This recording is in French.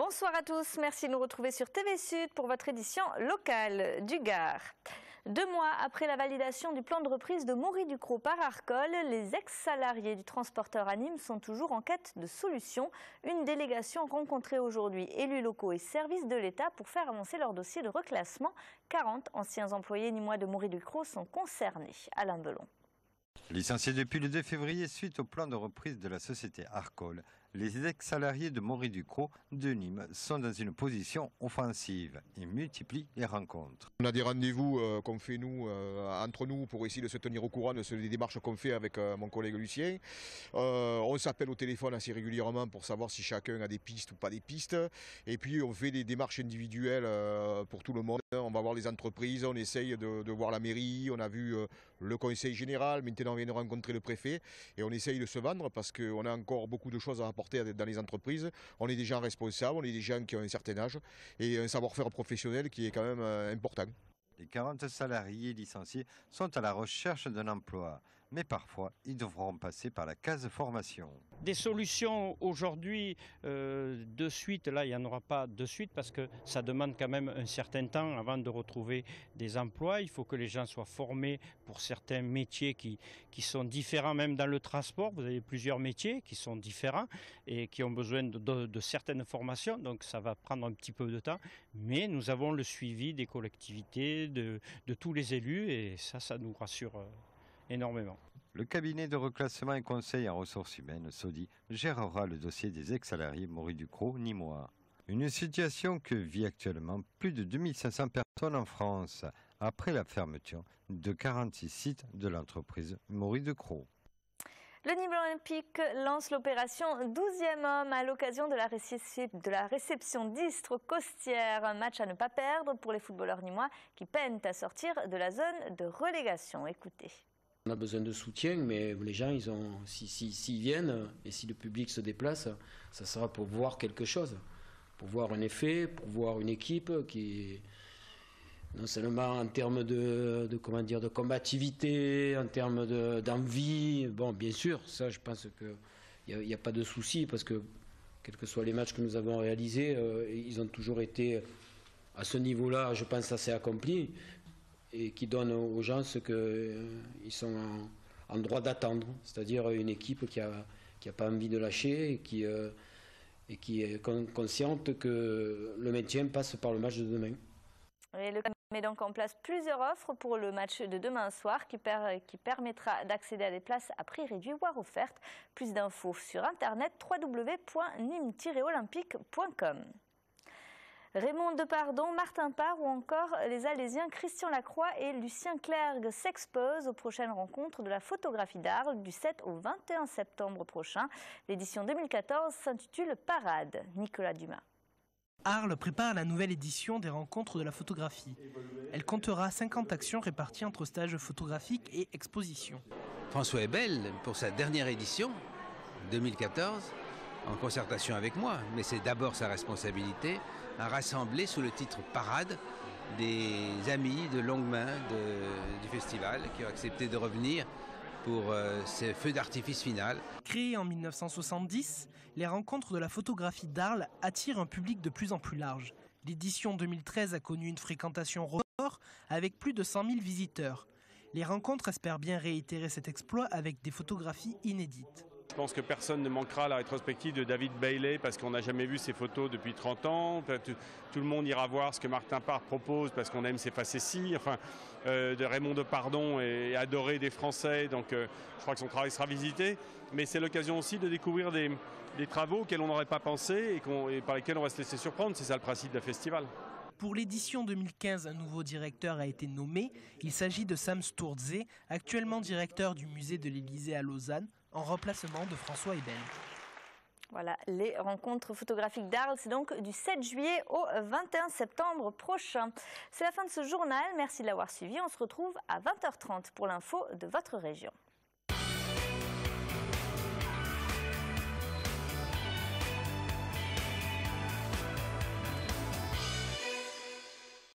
Bonsoir à tous, merci de nous retrouver sur TV Sud pour votre édition locale du Gard. 2 mois après la validation du plan de reprise de Mory-Ducrot par Arcole, les ex-salariés du transporteur à Nîmes sont toujours en quête de solutions. Une délégation rencontrée aujourd'hui élus locaux et services de l'État pour faire avancer leur dossier de reclassement. 40 anciens employés nîmois de Mory-Ducrot sont concernés. Alain Belon. Licenciés depuis le 2 février suite au plan de reprise de la société Arcole, les ex-salariés de Mory-Ducrot de Nîmes sont dans une position offensive et multiplient les rencontres. On a des rendez-vous qu'on fait nous, entre nous pour essayer de se tenir au courant des démarches qu'on fait avec mon collègue Lucien. On s'appelle au téléphone assez régulièrement pour savoir si chacun a des pistes ou pas des pistes. Et puis on fait des démarches individuelles pour tout le monde. On va voir les entreprises, on essaye de voir la mairie, on a vu le conseil général, maintenant on vient de rencontrer le préfet et on essaye de se vendre parce qu'on a encore beaucoup de choses à apporter dans les entreprises. On est des gens responsables, on est des gens qui ont un certain âge et un savoir-faire professionnel qui est quand même important. Les 40 salariés licenciés sont à la recherche d'un emploi, mais parfois ils devront passer par la case formation. Des solutions aujourd'hui, de suite, là il n'y en aura pas de suite parce que ça demande quand même un certain temps avant de retrouver des emplois. Il faut que les gens soient formés pour certains métiers qui sont différents même dans le transport. Vous avez plusieurs métiers qui sont différents et qui ont besoin de certaines formations, donc ça va prendre un petit peu de temps. Mais nous avons le suivi des collectivités, de tous les élus et ça nous rassure énormément. Le cabinet de reclassement et conseil en ressources humaines, SODI, gérera le dossier des ex-salariés Mory-Ducrot nîmois. Une situation que vit actuellement plus de 2500 personnes en France, après la fermeture de 46 sites de l'entreprise Mory-Ducrot. Le Nîmes Olympique lance l'opération 12e homme à l'occasion de la réception d'Istres Costières. Un match à ne pas perdre pour les footballeurs nîmois qui peinent à sortir de la zone de relégation. Écoutez. On a besoin de soutien, mais les gens, s'ils viennent et si le public se déplace, ça sera pour voir quelque chose, pour voir un effet, pour voir une équipe qui, non seulement en termes de combativité, en termes d'envie, bon, bien sûr, ça, je pense qu'il n'y a pas de souci, parce que quels que soient les matchs que nous avons réalisés, ils ont toujours été à ce niveau-là, je pense, assez accomplis, et qui donnent aux gens ce qu'ils sont en droit d'attendre, c'est-à-dire une équipe qui a pas envie de lâcher et qui est consciente que le maintien passe par le match de demain. Et le club met donc en place plusieurs offres pour le match de demain soir qui permettra d'accéder à des places à prix réduit voire offertes. Plus d'infos sur internet www.nîmes-olympique.com. Raymond Depardon, Martin Parr ou encore les Alésiens Christian Lacroix et Lucien Clergue s'exposent aux prochaines rencontres de la photographie d'Arles du 7 au 21 septembre prochain. L'édition 2014 s'intitule Parade. Nicolas Dumas. Arles prépare la nouvelle édition des rencontres de la photographie. Elle comptera 50 actions réparties entre stages photographiques et expositions. François Ebel, pour sa dernière édition, 2014, en concertation avec moi, mais c'est d'abord sa responsabilité, a rassemblé sous le titre Parade des amis de longue main du festival qui ont accepté de revenir pour ce feu d'artifice final. Créées en 1970, les rencontres de la photographie d'Arles attirent un public de plus en plus large. L'édition 2013 a connu une fréquentation record avec plus de 100 000 visiteurs. Les rencontres espèrent bien réitérer cet exploit avec des photographies inédites. Je pense que personne ne manquera à la rétrospective de David Bailey parce qu'on n'a jamais vu ses photos depuis 30 ans. Tout le monde ira voir ce que Martin Parr propose parce qu'on aime ses facéties. Enfin, de Raymond Depardon est adoré des Français, donc je crois que son travail sera visité. Mais c'est l'occasion aussi de découvrir des travaux auxquels on n'aurait pas pensé et par lesquels on va se laisser surprendre. C'est ça le principe d'un festival. Pour l'édition 2015, un nouveau directeur a été nommé. Il s'agit de Sam Sturze, actuellement directeur du musée de l'Élysée à Lausanne, en remplacement de François Ebel. Voilà, les rencontres photographiques d'Arles, c'est donc du 7 juillet au 21 septembre prochain. C'est la fin de ce journal, merci de l'avoir suivi. On se retrouve à 20h30 pour l'info de votre région.